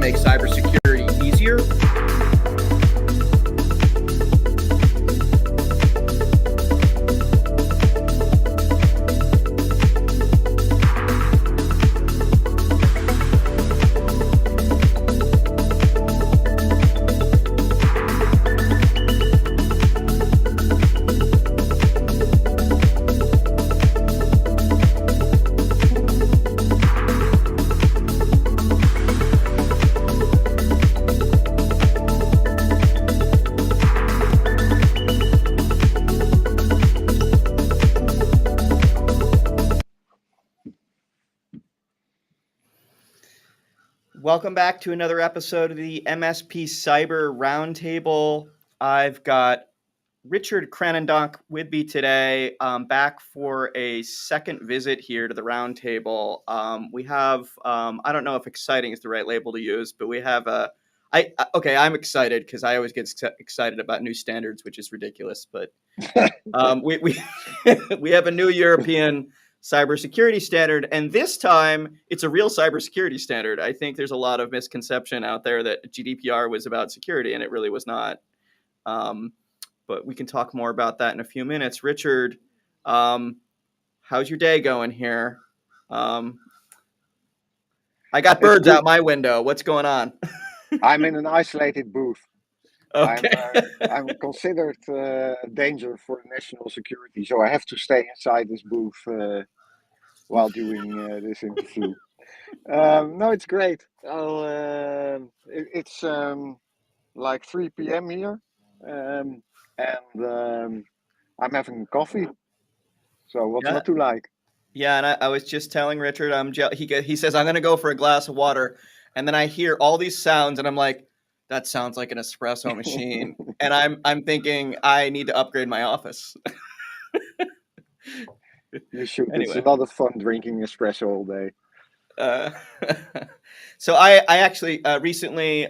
make cybersecurity easier. Welcome back to another episode of the MSP Cyber Roundtable. I've got Richard Kranendonk with me today, back for a second visit here to the roundtable. We have, I don't know if exciting is the right label to use, but we have I'm excited because I always get excited about new standards, which is ridiculous. But we we have a new European cybersecurity standard, and this time it's a real cybersecurity standard. I think there's a lot of misconception out there that GDPR was about security, and it really was not. But we can talk more about that in a few minutes. Richard, how's your day going here? I got birds out my window. What's going on? I'm in an isolated booth. Okay. I'm considered a danger for national security, so I have to stay inside this booth while doing this interview. No, it's great. It's like 3 p.m. here, and I'm having coffee. So what's not to like? Yeah, and I was just telling Richard, he says I'm going to go for a glass of water, and then I hear all these sounds, and I'm like, that sounds like an espresso machine, and I'm thinking I need to upgrade my office. You should. Anyway. It's a lot of fun drinking espresso all day. So I actually recently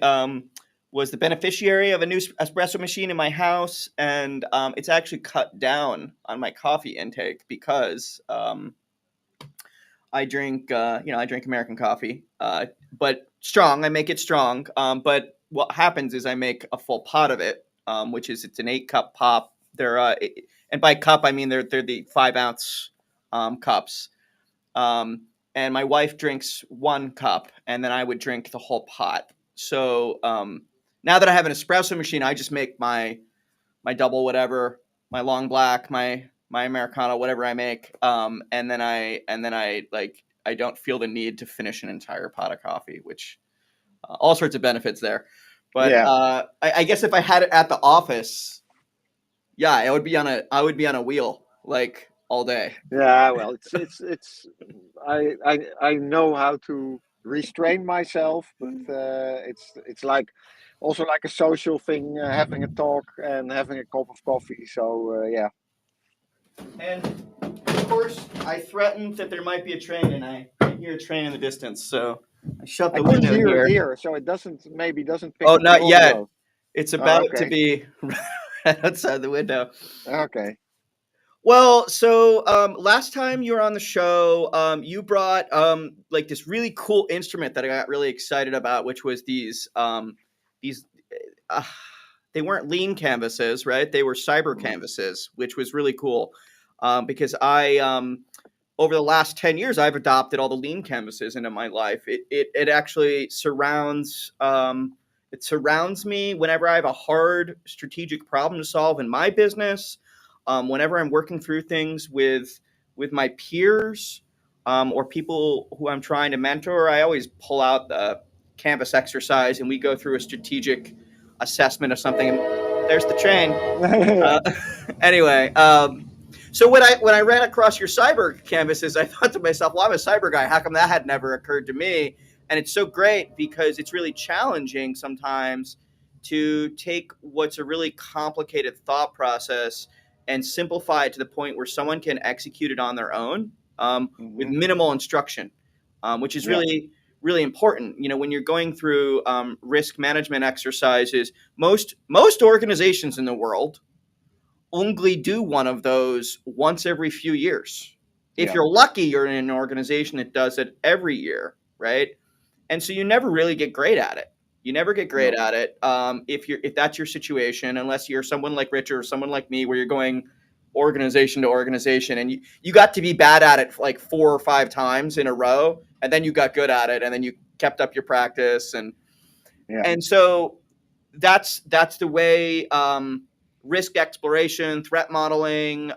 was the beneficiary of a new espresso machine in my house, and it's actually cut down on my coffee intake because I drink American coffee, but strong. I make it strong. But what happens is I make a full pot of it, which is it's an 8-cup pop. They're and by cup I mean they're the 5-ounce cups. And my wife drinks 1 cup, and then I would drink the whole pot. So now that I have an espresso machine, I just make my double whatever, my long black, my Americano, whatever I make, and then I don't feel the need to finish an entire pot of coffee, which all sorts of benefits there. But yeah. I guess if I had it at the office, yeah, I would be on a wheel like all day. Yeah, well, it's I know how to restrain myself, but it's like also like a social thing, having a talk and having a cup of coffee. So yeah. And of course, I threatened that there might be a train, and I hear a train in the distance, so I shut the window hear here. It here, so it doesn't pick Oh, up not the yet. audio. It's about to be right outside the window. Okay. Well, so last time you were on the show, you brought like this really cool instrument that I got really excited about, which was these they weren't lean canvases, right? They were cyber canvases, which was really cool because I over the last 10 years I've adopted all the lean canvases into my life. It actually surrounds me whenever I have a hard strategic problem to solve in my business. Whenever I'm working through things with my peers or people who I'm trying to mentor, I always pull out the Canvas exercise and we go through a strategic assessment of something. And there's the train. Anyway, so when I ran across your cyber canvases, I thought to myself, well, I'm a cyber guy. How come that had never occurred to me? And it's so great because it's really challenging sometimes to take what's a really complicated thought process and simplify it to the point where someone can execute it on their own with minimal instruction, which is really, really important. You know, when you're going through risk management exercises, most organizations in the world only do one of those once every few years. If you're lucky, you're in an organization that does it every year, right? And so you never really get great at it. You never get great No. at it if that's your situation, unless you're someone like Richard or someone like me, where you're going organization to organization, and you got to be bad at it like 4 or 5 times in a row, and then you got good at it, and then you kept up your practice, Yeah. and so that's the way risk exploration, threat modeling,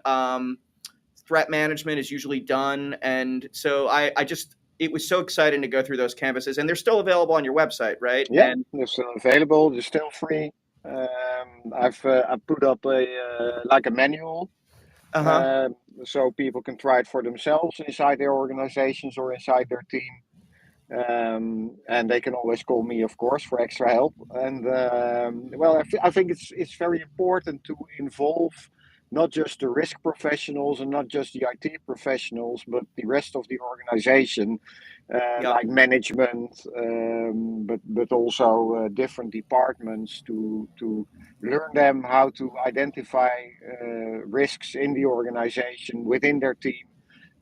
threat management is usually done. And so I just it was so exciting to go through those canvases, and they're still available on your website, right? Yeah, And they're still available. They're still free. I put up a like a manual, uh-huh. um, so people can try it for themselves inside their organizations or inside their team. And they can always call me, of course, for extra help. And well, I think it's very important to involve not just the risk professionals and not just the IT professionals, but the rest of the organization, Yeah. like management, but also different departments to learn them how to identify risks in the organization within their team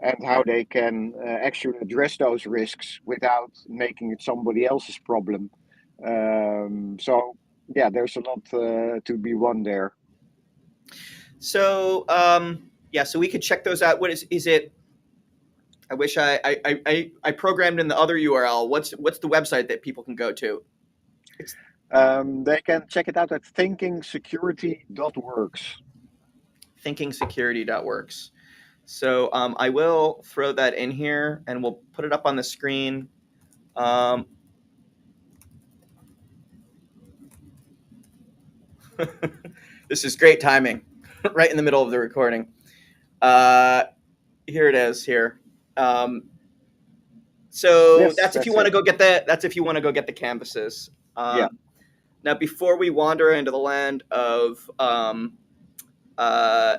and how they can actually address those risks without making it somebody else's problem. So yeah, there's a lot to be won there. So yeah, so we could check those out. What is it? I wish I programmed in the other URL. What's the website that people can go to? It's They can check it out at thinkingsecurity.works. thinkingsecurity.works. So I will throw that in here, and we'll put it up on the screen. Um, this is great timing, right in the middle of the recording. Uh, Here it is. Here. Um, so Yes, that's if you that's want to it. go get the that's if you want to go get the canvases. Yeah. Now, before we wander into the land of uh,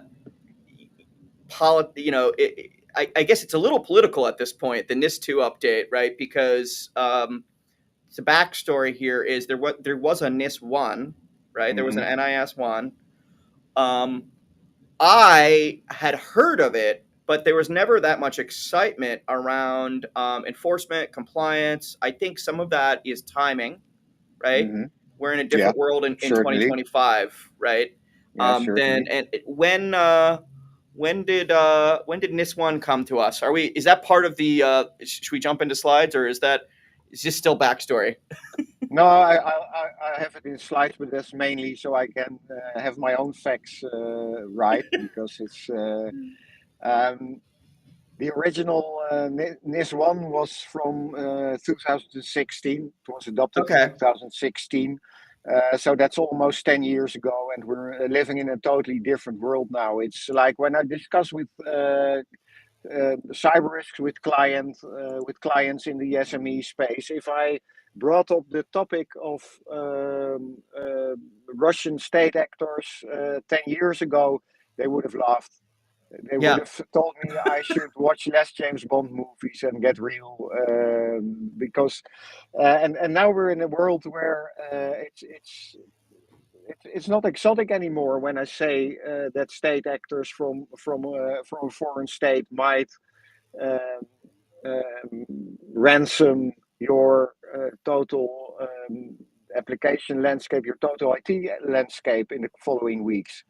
I guess it's a little political at this point. The NIS2 update, right? Because the backstory here is there was a NIS1, right? There was an Hmm. NIS1. Um, I had heard of it, but there was never that much excitement around enforcement, compliance. I think some of that is timing, right? Hmm. We're in a Yeah, different world in certainly. 2025, right? Yeah, Then certainly. and when did NIS one come to us? Are we is that part of the? Should we jump into slides, or is this still backstory? No, I have it in slides, but that's mainly so I can have my own facts right because it's um, the original NIS1 was from 2016. It was adopted in Okay. 2016. So that's almost 10 years ago, and we're living in a totally different world now. It's like when I discuss cyber risks with clients in the SME space. If I brought up the topic of Russian state actors 10 years ago, they would have laughed. They would Yeah. have told me I should watch less James Bond movies and get real, because and now we're in a world where it's not exotic anymore when I say that state actors from a foreign state might um, ransom your total application landscape, your total IT landscape in the following weeks.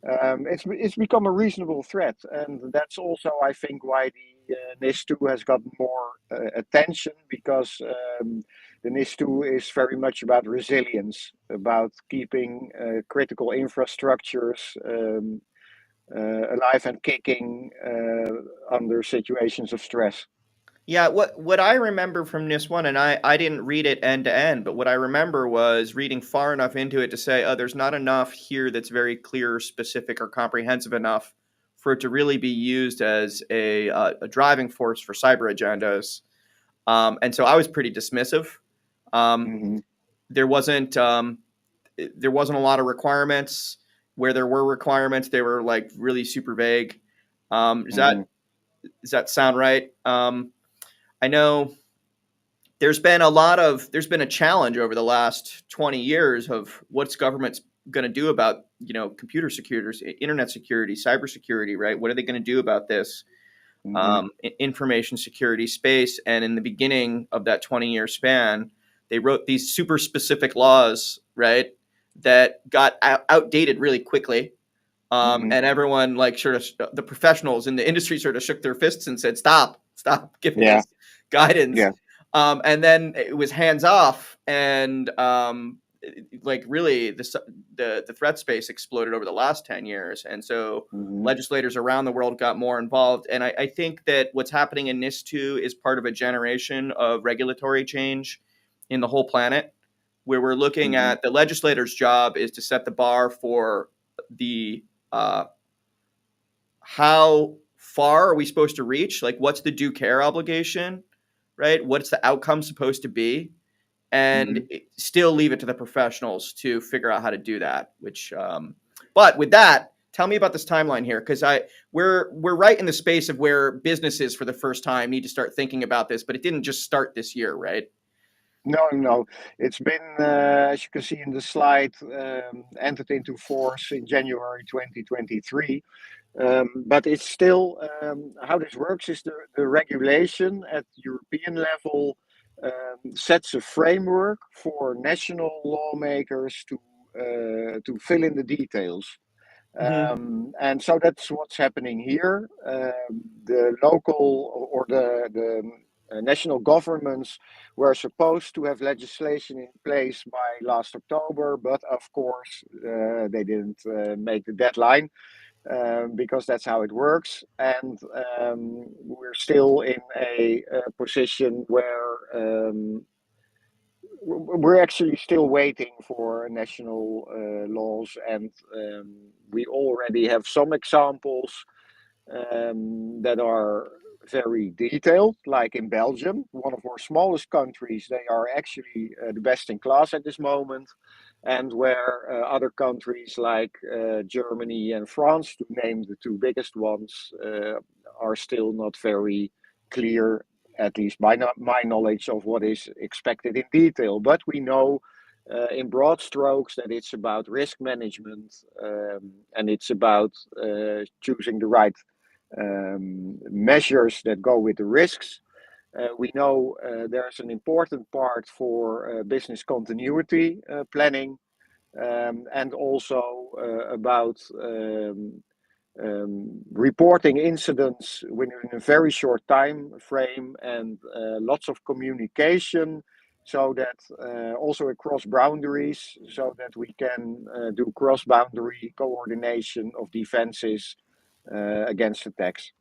It's become a reasonable threat, and that's also, I think, why the NIS2 has got more attention because the NIS2 is very much about resilience, about keeping critical infrastructures alive and kicking under situations of stress. Yeah, what I remember from this one, and I didn't read it end to end, but what I remember was reading far enough into it to say, oh, there's not enough here that's very clear, specific, or comprehensive enough for it to really be used as a driving force for cyber agendas. And so I was pretty dismissive. Um, Hmm. there wasn't there wasn't a lot of requirements. Where there were requirements, they were like really super vague. Um, does that Hmm. does that sound right? I know there's been a challenge over the last 20 years of what's government's going to do about computer security, internet security, cybersecurity, right? What are they going to do about this? Hmm. information security space. And in the beginning of that 20-year span, they wrote these super specific laws, right, that got outdated really quickly. Hmm. And everyone, like, sort of, the professionals in the industry sort of shook their fists and said, stop giving Yeah. us guidance. Yeah. And then it was hands off. And like, really, the threat space exploded over the last 10 years. And so Hmm. legislators around the world got more involved. And I think that what's happening in NIS2 is part of a generation of regulatory change in the whole planet, where we're looking Hmm. at the legislator's job is to set the bar for the uh, how far are we supposed to reach? Like, what's the due care obligation, right? What's the outcome supposed to be? And Hmm. still leave it to the professionals to figure out how to do that. But with that, tell me about this timeline here, because we're right in the space of where businesses for the first time need to start thinking about this, but it didn't just start this year, right? No, no. It's been, as you can see in the slide, entered into force in January 2023. But it's still, how this works is the regulation at European level sets a framework for national lawmakers to fill in the details. Mm-hmm. And so that's what's happening here. The local or the national governments were supposed to have legislation in place by last October, but of course they didn't make the deadline because that's how it works. And we're still in a position where we're actually still waiting for national laws, and we already have some examples that are very detailed, like in Belgium, one of our smallest countries. They are actually the best in class at this moment, and where other countries like Germany and France, to name the two biggest ones, are still not very clear, at least by my knowledge of what is expected in detail. But we know in broad strokes that it's about risk management, and it's about choosing the right measures that go with the risks. We know there's an important part for business continuity planning, and also about reporting incidents within a very short time frame, and lots of communication, so that also across boundaries, so that we can do cross boundary coordination of defenses against attacks.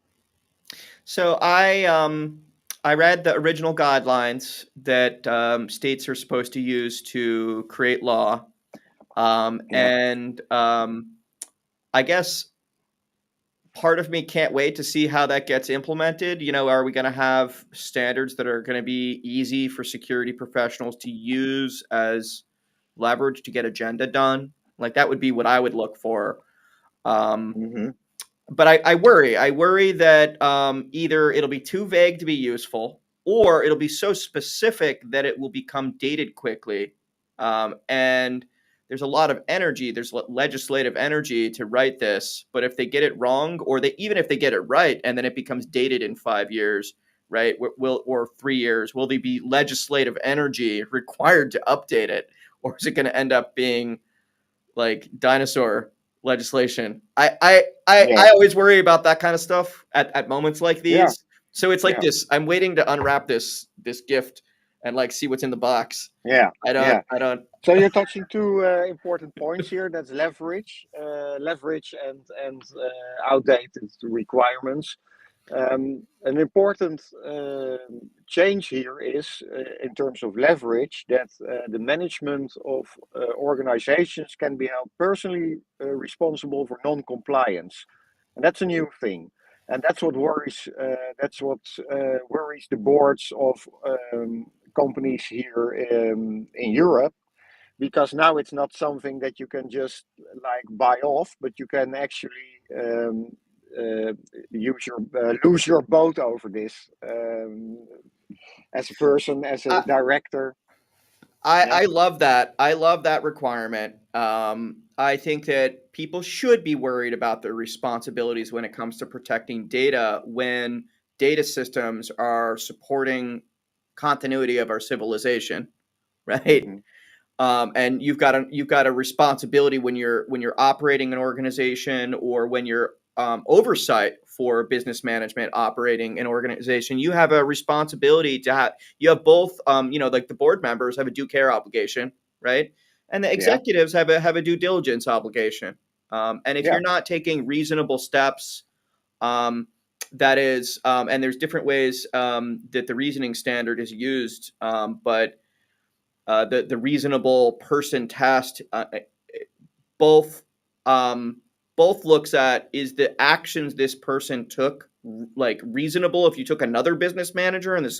So I read the original guidelines that states are supposed to use to create law, Yeah. and I guess part of me can't wait to see how that gets implemented. Are we going to have standards that are going to be easy for security professionals to use as leverage to get agenda done? Like, that would be what I would look for. Um, Hmm. but I worry that either it'll be too vague to be useful, or it'll be so specific that it will become dated quickly. And there's a lot of energy, there's legislative energy to write this, but if they get it wrong, or even if they get it right and then it becomes dated in 5 years, right, or 3 years, will there be legislative energy required to update it, or is it going to end up being like dinosaur legislation? I Yeah. always worry about that kind of stuff at moments like Yeah. these. So it's like Yeah. this. I'm waiting to unwrap this gift and, like, see what's in the box. Yeah. I don't. Yeah. I don't. So you're touching two important points here. That's leverage, and outdated requirements. An important change here is, in terms of leverage, that the management of organizations can be held personally responsible for non-compliance, and that's a new thing. And that's what worries. Worries the boards of companies here in Europe, because now it's not something that you can just like buy off, but you can actually uh, lose your boat over this, as a person, as a I, director. I Yeah. I love that. I love that requirement. I think that people should be worried about their responsibilities when it comes to protecting data when data systems are supporting continuity of our civilization, right? Hmm. And you've got a responsibility when you're operating an organization or when you're oversight for business management operating an organization. You have a responsibility to have you have both like the board members have a due care obligation, right? And the Yeah, executives have a due diligence obligation. And if yeah, you're not taking reasonable steps, um, that is, and there's different ways that the reasoning standard is used, but the reasonable person test both um, both looks at is the actions this person took like reasonable. If you took another business manager in the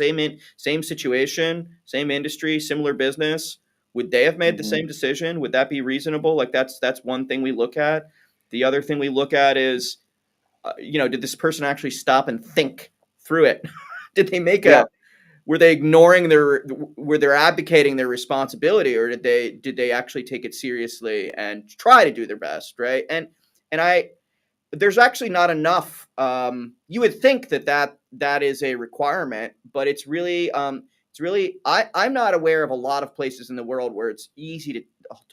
same situation, same industry, similar business, would they have made the hmm same decision? Would that be reasonable? Like that's one thing we look at. The other thing we look at is did this person actually stop and think through it? Did they make a yeah. were they ignoring their were they abdicating their responsibility, or did they actually take it seriously and try to do their best, right? And I there's actually not enough. You would think that is a requirement, but it's really I'm not aware of a lot of places in the world where it's easy to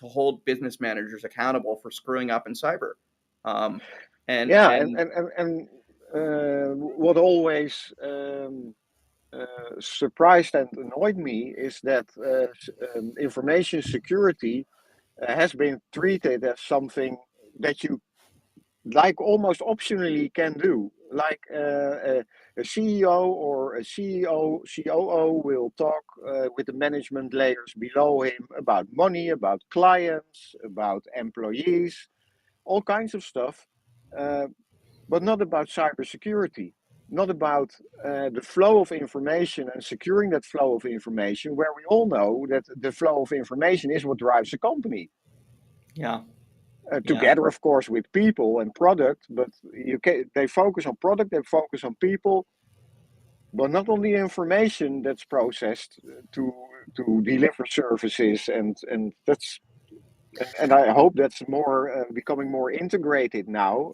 hold business managers accountable for screwing up in cyber. um, and Yeah, and what always surprised and annoyed me is that information security has been treated as something that you like almost optionally can do. Like a CEO or a CEO, COO will talk with the management layers below him about money, about clients, about employees, all kinds of stuff. Uh, but not about cybersecurity, not about the flow of information and securing that flow of information, where we all know that the flow of information is what drives a company. yeah, yeah. Together, of course, with people and product, but they focus on product, they focus on people, but not on the information that's processed to deliver services, and that's and I hope that's more becoming more integrated now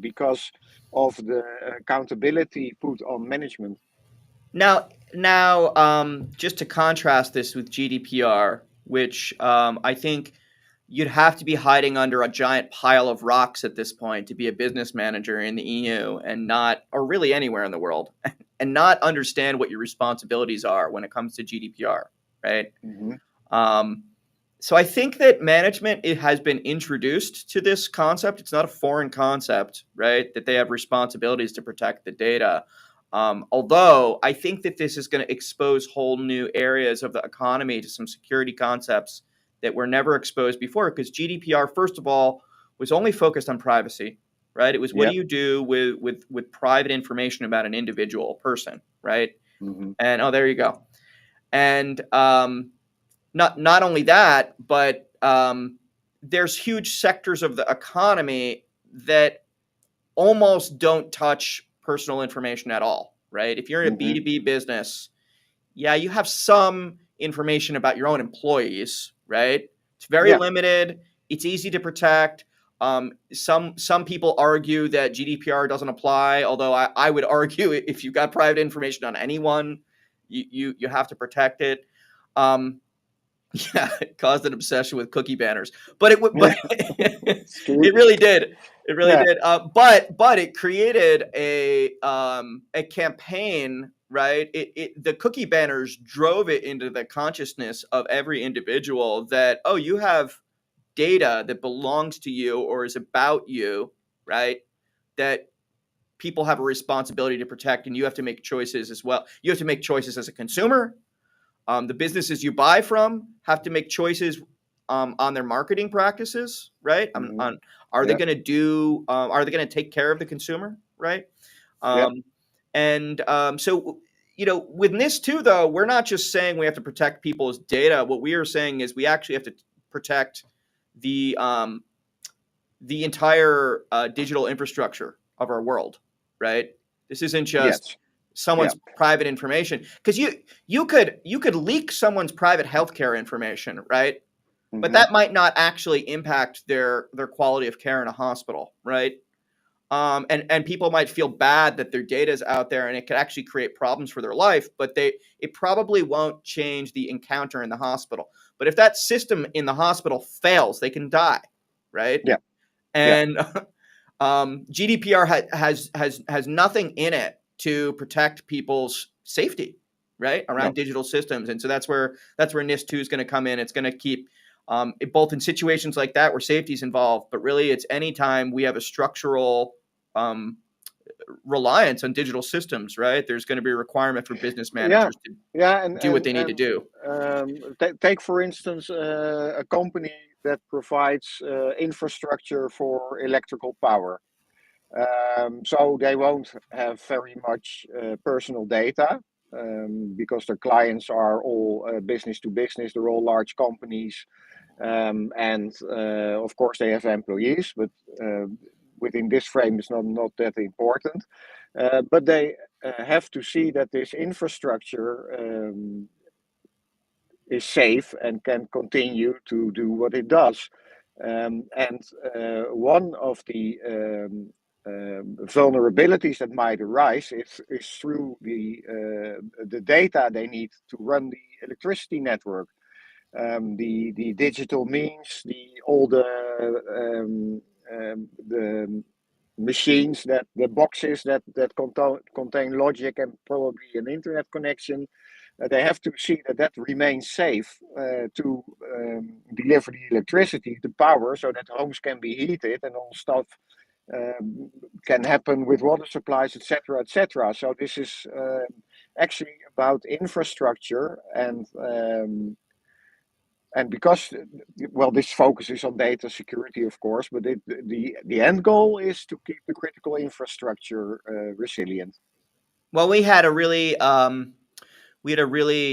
because of the accountability put on management. Now, just to contrast this with GDPR, which I think you'd have to be hiding under a giant pile of rocks at this point to be a business manager in the EU and not, or really anywhere in the world, and not understand what your responsibilities are when it comes to GDPR, right? Hmm. Um, so I think that management it has been introduced to this concept. It's not a foreign concept, right? That they have responsibilities to protect the data. Although I think that this is going to expose whole new areas of the economy to some security concepts that were never exposed before. Because GDPR, first of all, was only focused on privacy, right? It was what Yeah. do you do with private information about an individual person, right? Hmm. And oh, there you go. And not only that, but there's huge sectors of the economy that almost don't touch personal information at all, right? If you're in a Hmm. B2B business, yeah, you have some information about your own employees, right? It's very Yeah. limited. It's easy to protect. Some people argue that GDPR doesn't apply, although I would argue if you've got private information on anyone, you have to protect it. Um, yeah, it caused an obsession with cookie banners, but but It's true. it really did. It really Yeah. did. But it created a campaign, right? The cookie banners drove it into the consciousness of every individual that you have data that belongs to you or is about you, right? That people have a responsibility to protect, and you have to make choices as well. You have to make choices as a consumer. The businesses you buy from have to make choices on their marketing practices, right? Hmm. Are they Yeah. going to do? Are they going to take care of the consumer, right? Yeah. Um, and so, with NIS2, though, we're not just saying we have to protect people's data. What we are saying is we actually have to protect the um, the entire digital infrastructure of our world, right? This isn't just Yes. Yeah. someone's private information because you could leak someone's private healthcare information, right? but Hmm. that might not actually impact their quality of care in a hospital, right? And people might feel bad that their data is out there and it could actually create problems for their life, but it probably won't change the encounter in the hospital. But if that system in the hospital fails, they can die, right? Yeah, yeah, And GDPR has nothing in it to protect people's safety, right, around no, digital systems, and so that's where NIS2 is going to come in. It's going to keep both in situations like that where safety is involved, but really it's anytime we have a structural um, reliance on digital systems, right? There's going to be a requirement for business yeah, managers to yeah, do what they need to do. take for instance a company that provides infrastructure for electrical power. So they won't have very much personal data because their clients are all business to business. They're all large companies, and of course they have employees, but uh, within this frame it's not that important. But they have to see that this infrastructure is safe and can continue to do what it does. And one of the vulnerabilities that might arise is through the data they need to run the electricity network, the digital means, all the machines, that the boxes that contain logic and probably an internet connection. They have to see that that remains safe to deliver the electricity, the power, so that homes can be heated and all stuff can happen with water supplies, etc., etc. So this is actually about infrastructure, and because well, this focuses on data security, of course, but the end goal is to keep the critical infrastructure resilient. Well, we had a really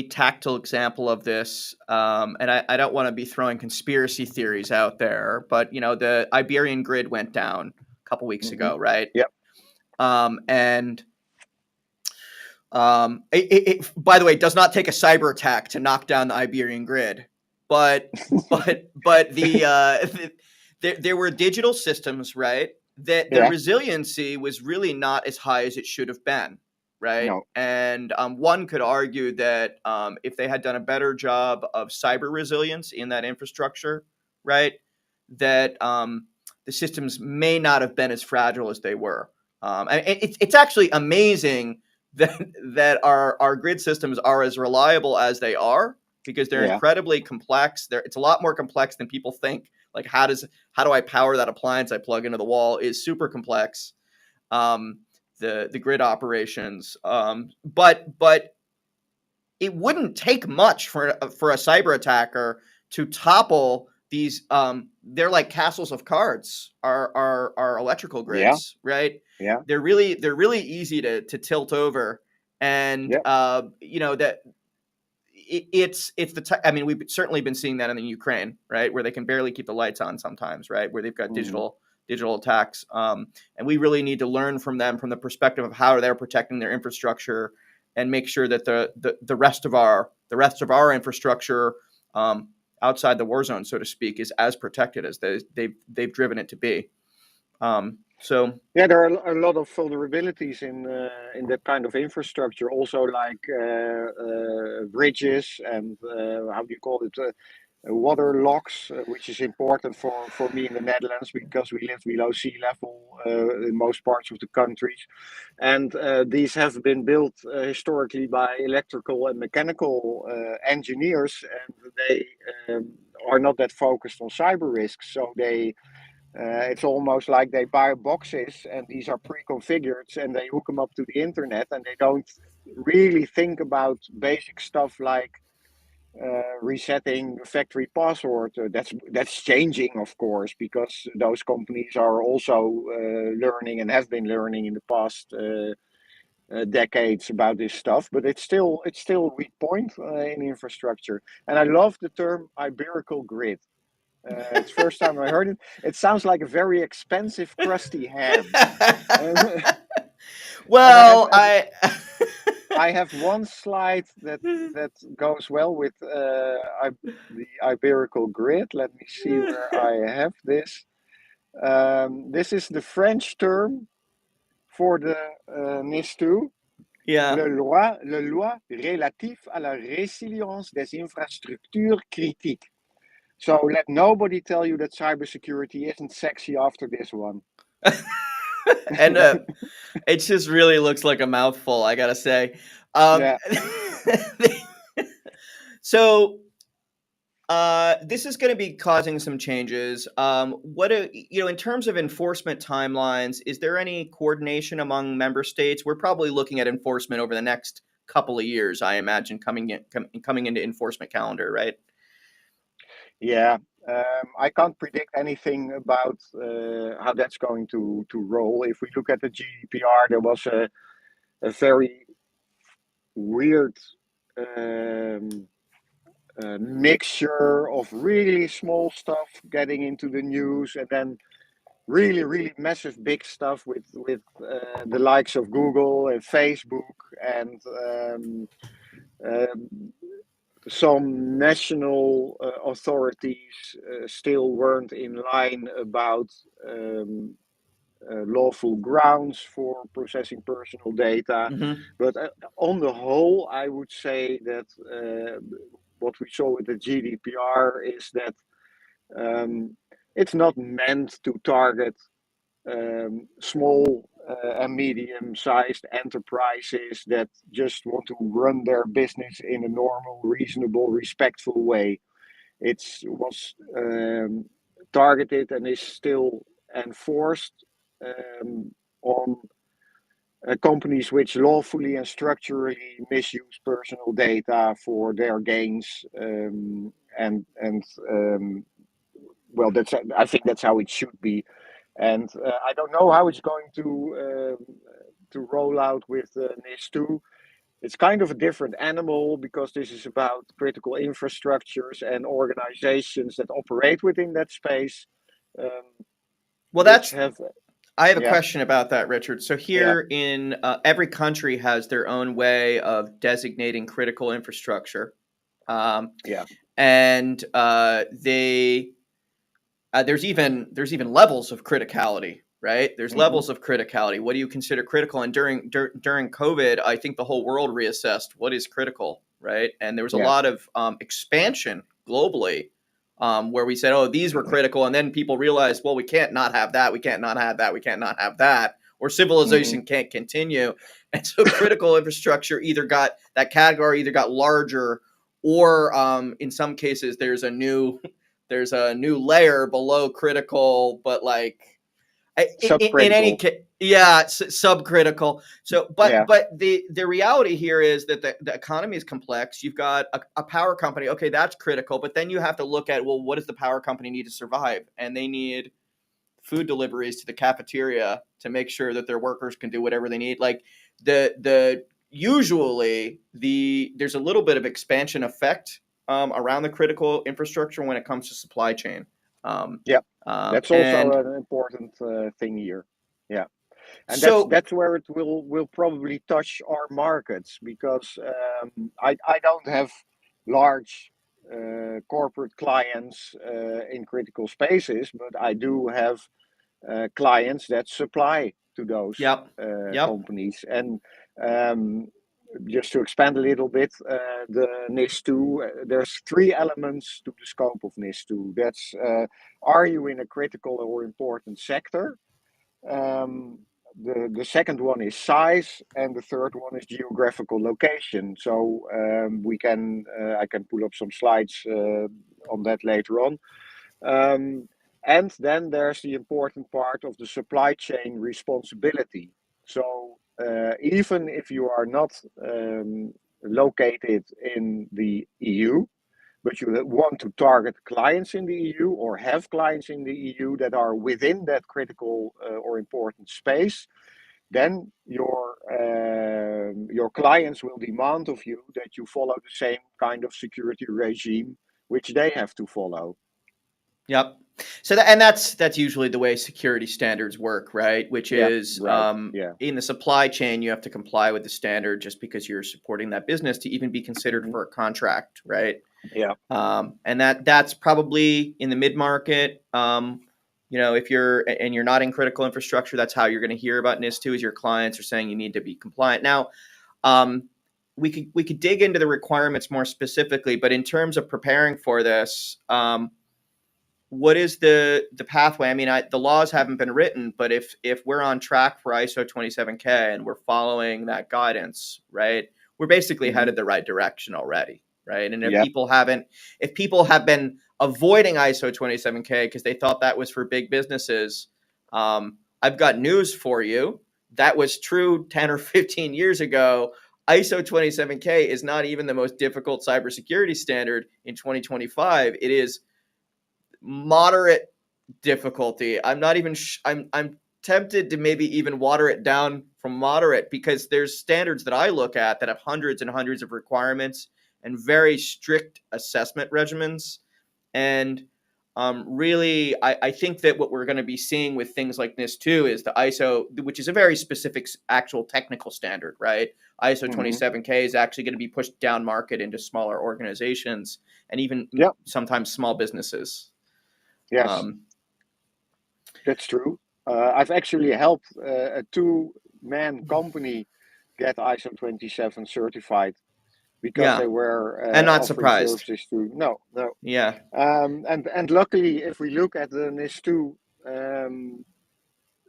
tactile example of this, and I don't want to be throwing conspiracy theories out there, but the Iberian grid went down a couple weeks Hmm. ago, right? Yeah, And by the way, it does not take a cyber attack to knock down the Iberian grid, but there were digital systems, right? That the yeah, resiliency was really not as high as it should have been, right? no, And one could argue that if they had done a better job of cyber resilience in that infrastructure, right, that the systems may not have been as fragile as they were. And it's actually amazing that our grid systems are as reliable as they are because they're yeah, incredibly complex. It's a lot more complex than people think. Like how do I power that appliance I plug into the wall is super complex. Um, the grid operations, but it wouldn't take much for a cyber attacker to topple these. They're like castles of cards. Our electrical yeah, grids, right? yeah, They're really easy to tilt over, and yeah. that it's I mean, we've certainly been seeing that in the Ukraine, right, where they can barely keep the lights on sometimes, right, where they've got Hmm. digital attacks, and we really need to learn from them from the perspective of how they're protecting their infrastructure and make sure that the rest of our infrastructure um, outside the war zone, so to speak, is as protected as they've driven it to be. So Yeah, there are a lot of vulnerabilities in that kind of infrastructure. Also, like bridges and how do you call it? Water locks, which is important for me in the Netherlands because we live below sea level in most parts of the countries. And these have been built historically by electrical and mechanical engineers, and they are not that focused on cyber risks. So it's almost like they buy boxes and these are pre-configured and they hook them up to the internet and they don't really think about basic stuff like resetting factory password. That's changing, of course, because those companies are also learning and have been learning in the past decades about this stuff. But it's still a weak point in infrastructure. And I love the term Iberical grid. It's the first time I heard it. It sounds like a very expensive crusty ham. And, and I have well, as I I have one slide that goes well with the Iberical grid. Let me see where I have this. This is the French term for the NIS2. Yeah. Le loi relatif à la résilience des infrastructures critiques. So let nobody tell you that cybersecurity isn't sexy after this one. And it just really looks like a mouthful, I gotta say. Um, Yeah. so this is going to be causing some changes. In terms of enforcement timelines, is there any coordination among member states? We're probably looking at enforcement over the next couple of years, I imagine, coming into enforcement calendar, right? Yeah, I can't predict anything about how that's going to roll. If we look at the GDPR, there was a very weird um, mixture of really small stuff getting into the news, and then really, really massive big stuff with the likes of Google and Facebook and um, some national authorities still weren't in line about um, lawful grounds for processing personal data. Mm-hmm. But on the whole, I would say that what we saw with the GDPR is that it's not meant to target small and medium-sized enterprises that just want to run their business in a normal, reasonable, respectful way. It was targeted and is still enforced on companies which lawfully and structurally misuse personal data for their gains, and well, that's I think that's how it should be. And I don't know how it's going to roll out with NIS2. It's kind of a different animal because this is about critical infrastructures and organizations that operate within that space, um, Well, which that's have, I have a yeah, question about that, Richard. So yeah, here in every country has their own way of designating critical infrastructure, um, yeah, and they there's even levels of criticality, right? There's hmm, levels of criticality. What do you consider critical? And during COVID, I think the whole world reassessed what is critical, right? And there was a yeah, lot of expansion globally, where we said, oh, these were critical, and then people realized, well, we can't not have that, we can't not have that, we can't not have that, or hmm. civilization can't continue. And so critical infrastructure either got that category either got larger, or in some cases there's a new layer below critical, but like in any Subcritical, case, yeah, it's subcritical. So, yeah, but the reality here is that the economy is complex. You've got a power company, okay, that's critical, but then you have to look at, well, what does the power company need to survive? And they need food deliveries to the cafeteria to make sure that their workers can do whatever they need. Like the usually there's a little bit of expansion effect around the critical infrastructure when it comes to supply chain. Um, yeah. That's also and an important thing here. Yeah. And so, that's where it will probably touch our markets because I don't have large corporate clients in critical spaces, but I do have clients that supply to those yep, yep, companies. And um, just to expand a little bit, the NIS2, there's three elements to the scope of NIS2. That's are you in a critical or important sector? Um, the second one is size, and the third one is geographical location. So we can I can pull up some slides on that later on. Um, and then there's the important part of the supply chain responsibility. So even if you are not located in the EU, but you want to target clients in the EU or have clients in the EU that are within that critical or important space, then your clients will demand of you that you follow the same kind of security regime which they have to follow. yep. So that's usually the way security standards work, right? Which Yeah, is right. Yeah. in the supply chain, you have to comply with the standard just because you're supporting that business to even be considered Hmm. for a contract, right? Yeah. And that's probably in the mid market. If you're not in critical infrastructure, that's how you're going to hear about NIS2 is your clients are saying you need to be compliant. Now, um, we could dig into the requirements more specifically, but in terms of preparing for this, what is the pathway? I mean, the laws haven't been written, but if we're on track for ISO 27K and we're following that guidance, right, we're basically Hmm. headed the right direction already, right? And if Yeah. people haven't, if people have been avoiding ISO 27K because they thought that was for big businesses, I've got news for you. That was true 10 or 15 years ago. ISO 27K is not even the most difficult cybersecurity standard in 2025. It is moderate difficulty. I'm not even. I'm tempted to maybe even water it down from moderate because there's standards that I look at that have hundreds and hundreds of requirements and very strict assessment regimens. And really, I think that what we're going to be seeing with things like NIS2 is the ISO, which is a very specific actual technical standard, right? ISO Hmm. 27K is actually going to be pushed down market into smaller organizations and even Yeah. sometimes small businesses. Yes, Um, that's true. I've actually helped a two-man company get ISO 27 certified because yeah, they were and not offering surprised. services to no. Yeah. And luckily, if we look at the NIS2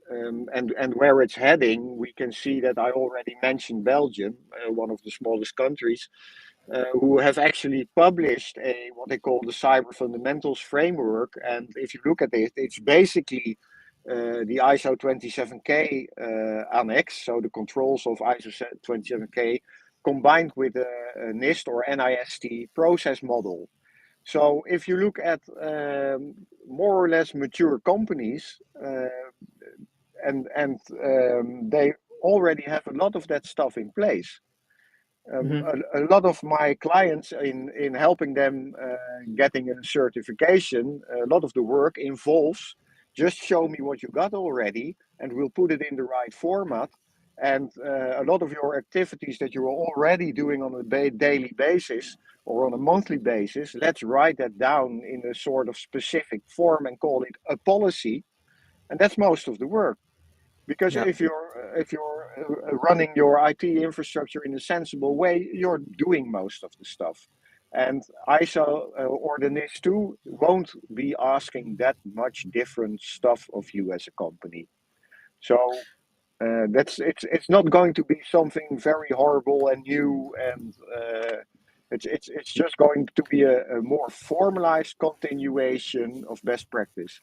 and where it's heading, we can see that I already mentioned Belgium, one of the smallest countries, who have actually published a what they call the Cyber Fundamentals Framework. And if you look at it, it's basically the ISO 27K annex, so the controls of ISO 27K combined with a NIST or NIST process model. So if you look at more or less mature companies, and they already have a lot of that stuff in place. Hmm. A lot of my clients in helping them getting a certification, a lot of the work involves just show me what you got already, and we'll put it in the right format. And a lot of your activities that you're already doing on a daily basis or on a monthly basis, let's write that down in a sort of specific form and call it a policy. And that's most of the work. Because Yeah. if you're running your IT infrastructure in a sensible way, you're doing most of the stuff. And ISO or the NIS2 won't be asking that much different stuff of you as a company. So that's it's not going to be something very horrible and new, and it's just going to be a more formalized continuation of best practice.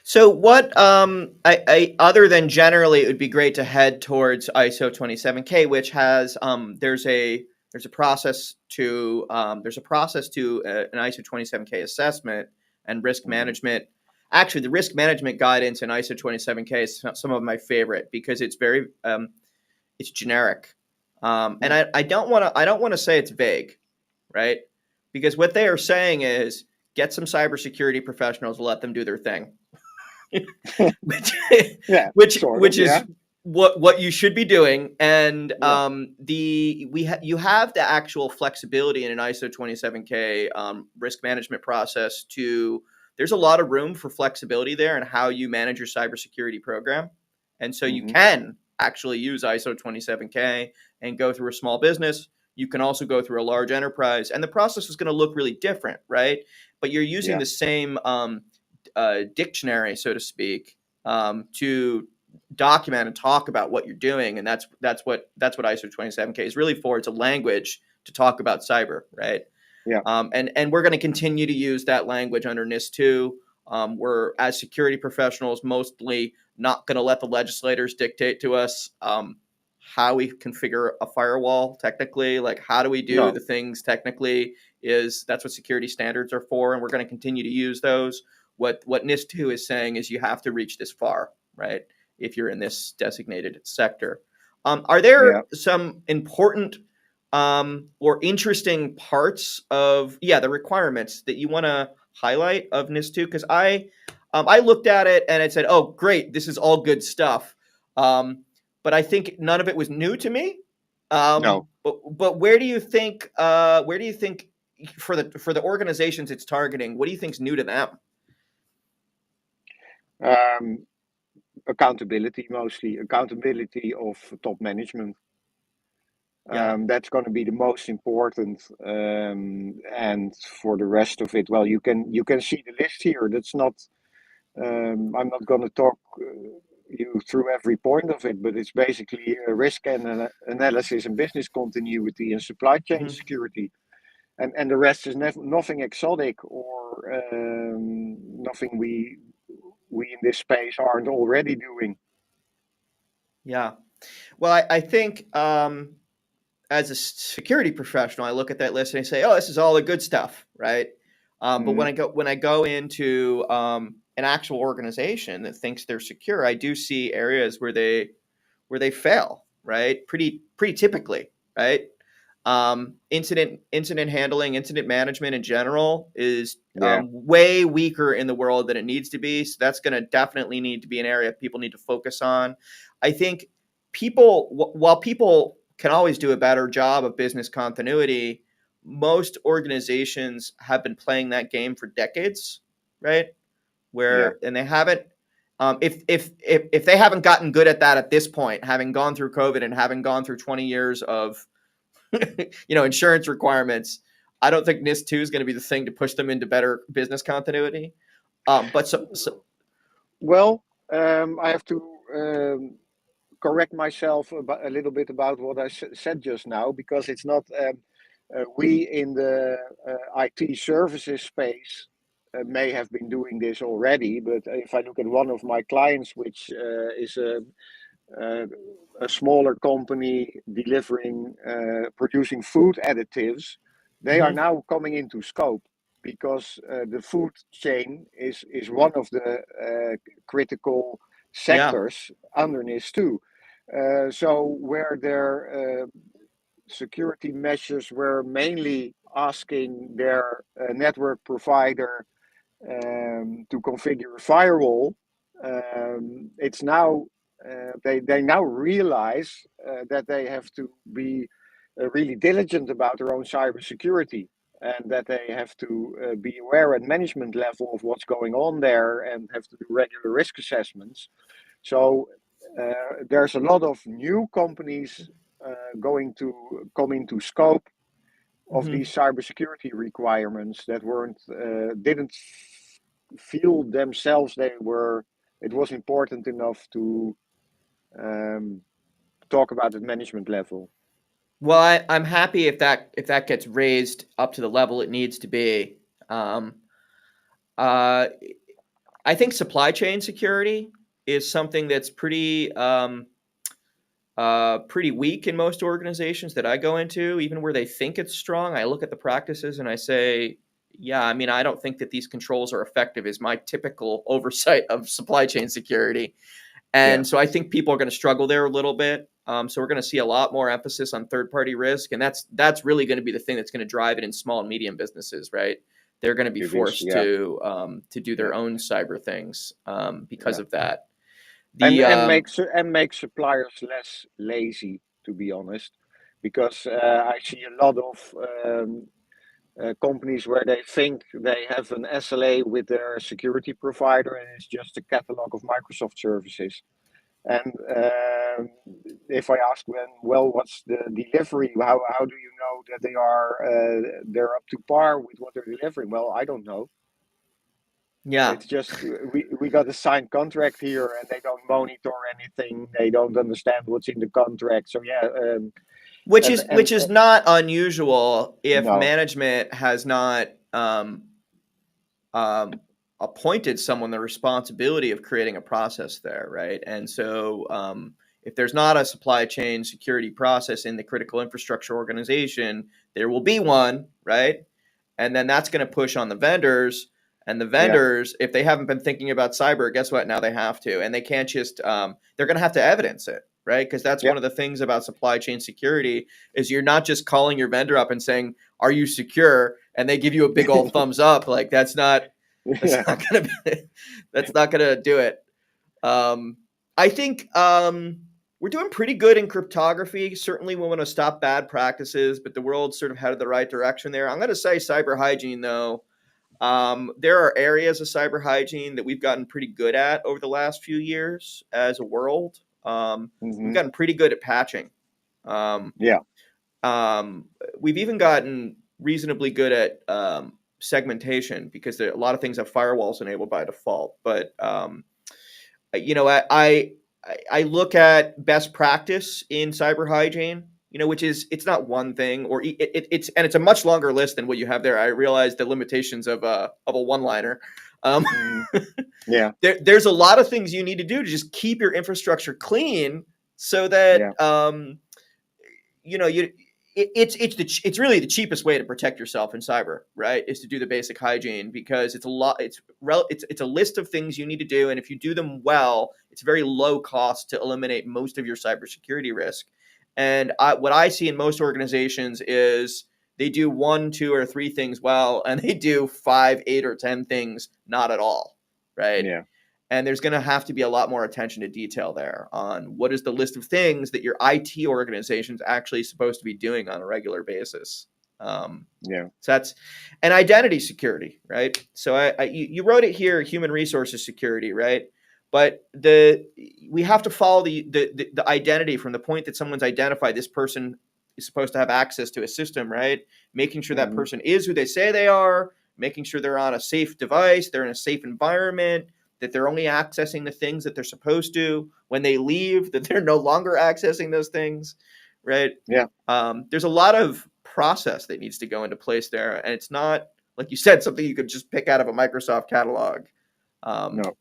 So what I other than generally it would be great to head towards ISO 27K, which has there's a process to an ISO 27K assessment and risk Hmm. management. Actually, the risk management guidance in ISO 27K is some of my favorite because it's generic. And Yeah. I don't want to say it's vague, right? Because what they are saying is get some cybersecurity professionals, let them do their thing, which Yeah, which sort of. which Yeah. is what you should be doing. And Yeah. you have the actual flexibility in an ISO 27K risk management process to. There's a lot of room for flexibility there in how you manage your cybersecurity program, and so you Hmm. can actually use ISO 27K and go through a small business. You can also go through a large enterprise, and the process is going to look really different, right? But you're using Yeah. the same dictionary, so to speak, to document and talk about what you're doing, and that's what ISO 27K is really for. It's a language to talk about cyber, right? Yeah. And we're going to continue to use that language under NIS2. We're as security professionals mostly not going to let the legislators dictate to us how we configure a firewall technically. Like how do we do No. the things technically? Is that's what security standards are for, and we're going to continue to use those. What NIS2 is saying is you have to reach this far, right? If you're in this designated sector. Are Yeah. there some important or interesting parts of the requirements that you want to highlight of NIS2 because I looked at it and it said, "Oh, great, this is all good stuff," but I think none of it was new to me. No. But where do you think for the organizations it's targeting, what do you think's new to them? Um, Accountability, mostly accountability of top management. Yeah. That's going to be the most important. And for the rest of it, well, you can see the list here. That's not. I'm not going to talk you through every point of it, but it's basically risk analysis and business continuity and supply chain Hmm. security, and the rest is nothing exotic or nothing we in this space aren't already doing. Yeah. Well, I think as a security professional, I look at that list and I say, "Oh, this is all the good stuff," right? But Hmm. when I go into an actual organization that thinks they're secure, I do see areas where they fail, right? Pretty typically, right? Incident handling, incident management in general is Yeah, way weaker in the world than it needs to be. So that's going to definitely need to be an area people need to focus on. I think while people can always do a better job of business continuity, most organizations have been playing that game for decades, right? yeah. And they haven't. If they haven't gotten good at that at this point, having gone through COVID and having gone through 20 years of insurance requirements, I don't think NIS2 is going to be the thing to push them into better business continuity. But Well, I have to correct myself a little bit about what I said just now, because it's not we in the IT services space may have been doing this already, but if I look at one of my clients, which is uh, a smaller company delivering, producing food additives, they are mhm, now coming into scope because the food chain is one of the critical yeah, sectors under NIS2. So where their security measures were mainly asking their network provider to configure a firewall, it's now they now realize that they have to be really diligent about their own cybersecurity, and that they have to be aware at management level of what's going on there and have to do regular risk assessments. So there's a lot of new companies going to come into scope of mhm. these cybersecurity requirements that weren't didn't feel themselves they were it was important enough to um, talk about at management level. Well, I'm happy if that gets raised up to the level it needs to be. Um, uh, I think supply chain security is something that's pretty weak in most organizations that I go into, even where they think it's strong. I look at the practices and I say, yeah, I mean, I don't think that these controls are effective, is my typical oversight of supply chain security. Yeah, And so I think people are going to struggle there a little bit. So we're going to see a lot more emphasis on third party risk. And that's really going to be the thing that's going to drive it in small and medium businesses, right? They're going to be it is. forced Yeah, to do yeah, their own cyber things because yeah, of that. and The make suppliers less lazy, to be honest, because I see a lot of companies where they think they have an SLA with their security provider, and it's just a catalog of Microsoft services. And if I ask them, well, what's the delivery? How do you know that they're up to par with what they're delivering? Well, I don't know. Yeah, It's just we got a signed contract here, and they don't monitor anything. They don't understand what's in the contract. So yeah, which and is which is not unusual if no, management has not um, appointed someone the responsibility of creating a process there, right? And so, if there's not a supply chain security process in the critical infrastructure organization, there will be one, right? And then that's going to push on the vendors. And the yeah, vendors, if they haven't been thinking about cyber, guess what? Now they have to, and they can't just. They're going to have to evidence it, right? Because that's Yeah. one of the things about supply chain security is you're not just calling your vendor up and saying, "Are you secure?" and they give you a big old thumbs up. Like that's Yeah. not gonna be, that's not gonna do it. I think we're doing pretty good in cryptography. Certainly, we want to stop bad practices, but the world's sort of headed the right direction there. I'm going to say cyber hygiene, though. There are areas of cyber hygiene that we've gotten pretty good at over the last few years as a world. We've Hmm. gotten pretty good at patching. Um, Yeah. um, we've even gotten reasonably good at segmentation because a lot of things have firewalls enabled by default. But you know, I look at best practice in cyber hygiene, you know, which is it's not one thing or it's a much longer list than what you have there. I realize the limitations of a one liner. Um, Hmm. Yeah. there's a lot of things you need to do to just keep your infrastructure clean so that Yeah. you know it's really the cheapest way to protect yourself in cyber, right, is to do the basic hygiene because it's a list of things you need to do, and if you do them well it's very low cost to eliminate most of your cybersecurity risk. And what I see in most organizations is they do one, two, or three things well and they do 5, 8, or 10 things not at all, right? Yeah. And there's going to have to be a lot more attention to detail there on what is the list of things that your IT organization is actually supposed to be doing on a regular basis. Yeah. So that's and identity security, right? So you wrote it here, human resources security, right? But we have to follow the identity from the point that someone's identified this person is supposed to have access to a system, right? Making sure that Hmm. person is who they say they are, making sure they're on a safe device, they're in a safe environment, that they're only accessing the things that they're supposed to. When they leave, that they're no longer accessing those things, right? Yeah. There's a lot of process that needs to go into place there, and it's not like you said something you could just pick out of a Microsoft catalog. Um, No.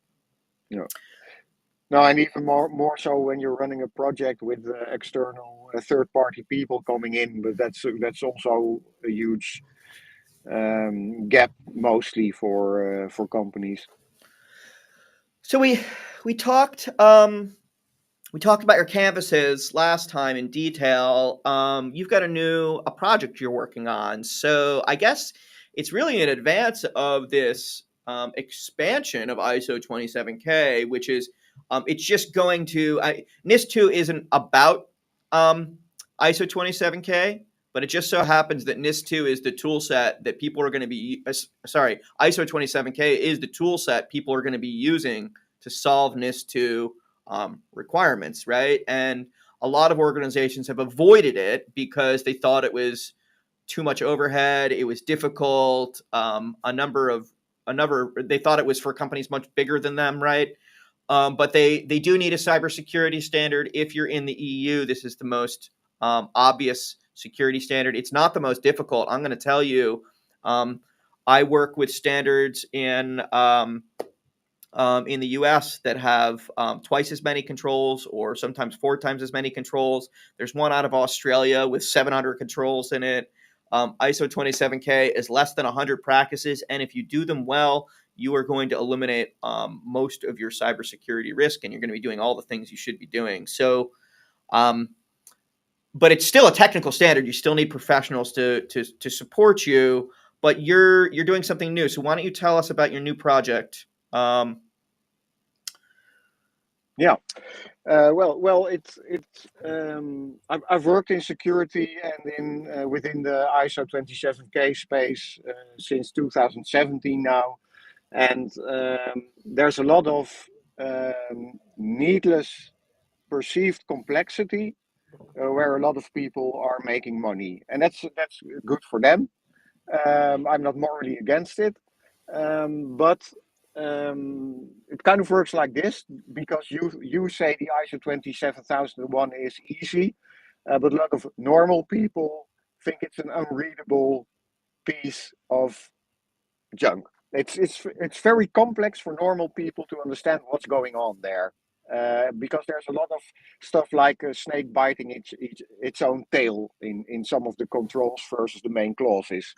No. No, and even more so when you're running a project with external third-party people coming in, but that's also a huge gap mostly for companies. so we talked we talked about your canvases last time in detail. You've got a project you're working on, so I guess it's really in advance of this expansion of ISO 27K, which is it's just going to NIS2 isn't about um, ISO 27K, but it just so happens that NIS2 is the tool set that people are going to be sorry, ISO 27K is the tool set people are going to be using to solve NIS2 requirements, right? And a lot of organizations have avoided it because they thought it was too much overhead. It was difficult. They thought it was for companies much bigger than them, right? But they do need a cybersecurity standard. If you're in the EU, this is the most obvious security standard. It's not the most difficult. I'm going to tell you. I work with standards in the US that have twice as many controls or sometimes 4 times as many controls. There's one out of Australia with 700 controls in it. ISO 27K is less than 100 practices, and if you do them well, you are going to eliminate most of your cybersecurity risk, and you're going to be doing all the things you should be doing. So, but it's still a technical standard. You still need professionals to support you, but you're doing something new. So why don't you tell us about your new project? Yeah. I've worked in security and in within the ISO 27K space since 2017 now, and there's a lot of needless perceived complexity where a lot of people are making money, and that's good for them. I'm not morally against it, but it kind of works like this because you say the ISO 27001 is easy, but a lot of normal people think it's an unreadable piece of junk. It's very complex for normal people to understand what's going on there. Because there's a lot of stuff like a snake biting its own tail in some of the controls versus the main clauses.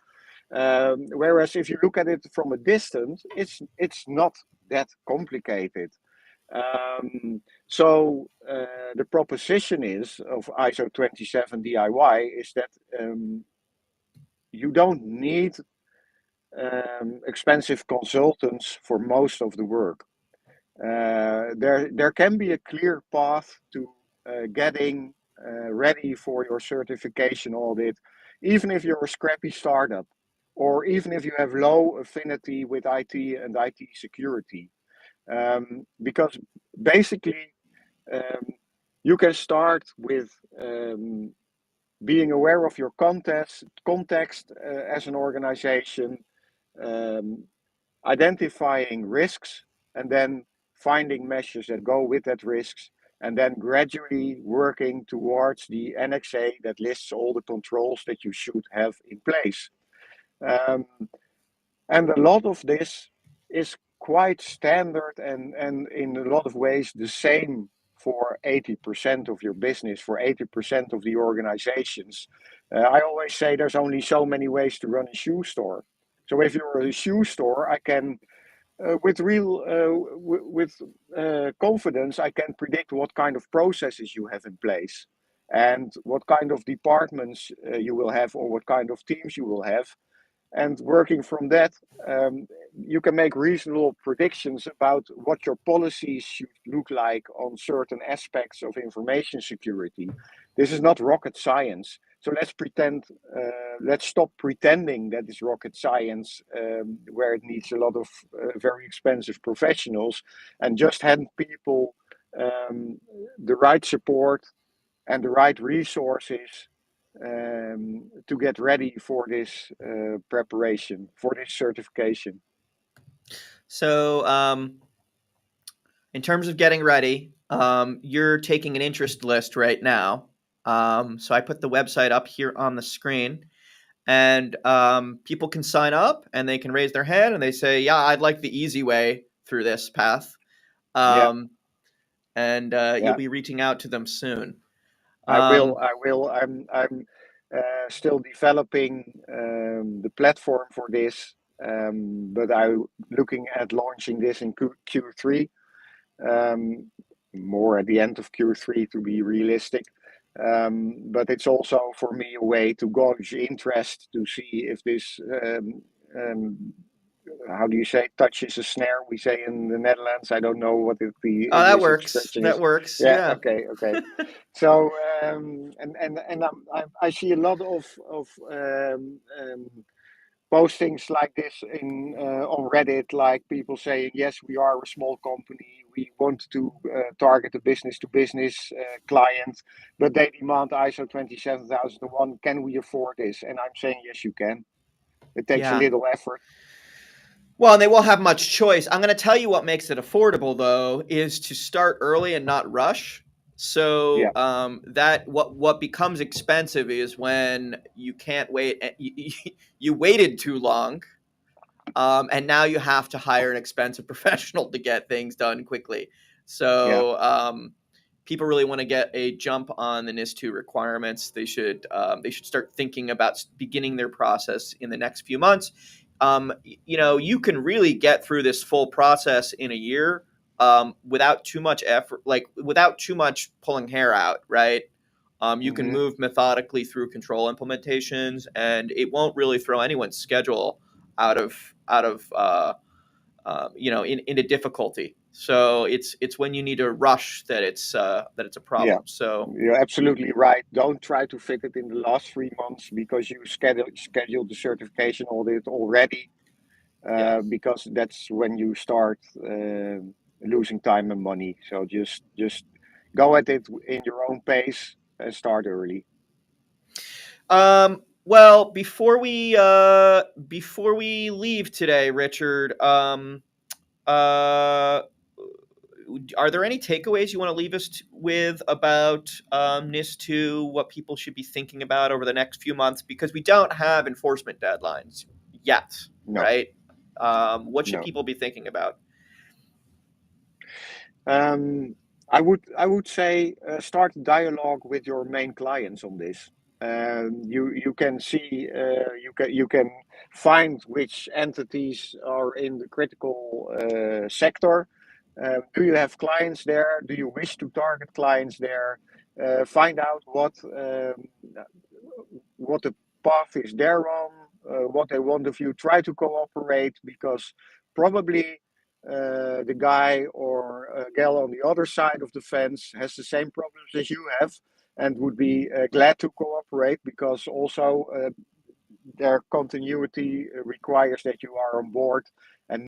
Whereas if you look at it from a distance, it's not that complicated. The proposition is of ISO 27 DIY is that you don't need expensive consultants for most of the work. There can be a clear path to getting ready for your certification audit, even if you're a scrappy startup, or even if you have low affinity with IT and IT security. Because basically, um, you can start with being aware of your context as an organization, um, identifying risks, and then finding measures that go with that risks, and then gradually working towards the NXA that lists all the controls that you should have in place. Um, and a lot of this is quite standard and in a lot of ways the same for 80% of your business, for 80% of the organizations. I always say there's only so many ways to run a shoe store. So if you're a shoe store, I can with real with confidence, I can predict what kind of processes you have in place and what kind of departments you will have or what kind of teams you will have. And working from that, you can make reasonable predictions about what your policies should look like on certain aspects of information security. This is not rocket science. So let's stop pretending that it's rocket science, where it needs a lot of very expensive professionals, and just hand people the right support and the right resources to get ready for this preparation, for this certification. So, in terms of getting ready, you're taking an interest list right now. So I put the website up here on the screen, and people can sign up and they can raise their hand and they say, "Yeah, I'd like the easy way through this path." Yeah, Um, and you'll yeah, be reaching out to them soon. I will. Um, I will. I'm still developing the platform for this, but I'm looking at launching this in Q3, um, more at the end of Q3 to be realistic. But it's also for me a way to gauge interest to see if this, um, how do you say, touches a snare, we say in the Netherlands. I don't know what the oh, that English works. expression That is. works. Yeah, Yeah. okay, okay. So I see a lot of postings like this in on Reddit, like people saying, "Yes, we are a small company. We want to target a business-to-business client, but they demand ISO 27001. Can we afford this?" And I'm saying, "Yes, you can. It takes a Yeah. little effort." Well, and they won't have much choice. I'm going to tell you what makes it affordable, though, is to start early and not rush. Yeah, So that what becomes expensive is when you can't wait. You waited too long, and now you have to hire an expensive professional to get things done quickly. yeah, So people really want to get a jump on the NIS2 requirements. They should start thinking about beginning their process in the next few months. You can really get through this full process in a year without too much effort, like without too much pulling hair out, right? You can hmm move methodically through control implementations, and it won't really throw anyone's schedule out of into difficulty. So it's when you need to rush that it's a yeah. problem. So You're absolutely right. Don't try to fit it in the last 3 months because you scheduled the certification audit already, yeah. because that's when you start losing time and money. So just go at it in your own pace and start early. Well, before we leave today, Richard, uh, are there any takeaways you want to leave us with about NIS2? What people should be thinking about over the next few months, because we don't have enforcement deadlines yet, No, right? What should no. people be thinking about? Um, I would say start a dialogue with your main clients on this. You can see you can find which entities are in the critical sector, Do you have clients there? Do you wish to target clients there? Find out what the path is they're on, what they want of you. Try to cooperate, because probably the guy or gal on the other side of the fence has the same problems as you have, and would be glad to cooperate, because also their continuity requires that you are on board and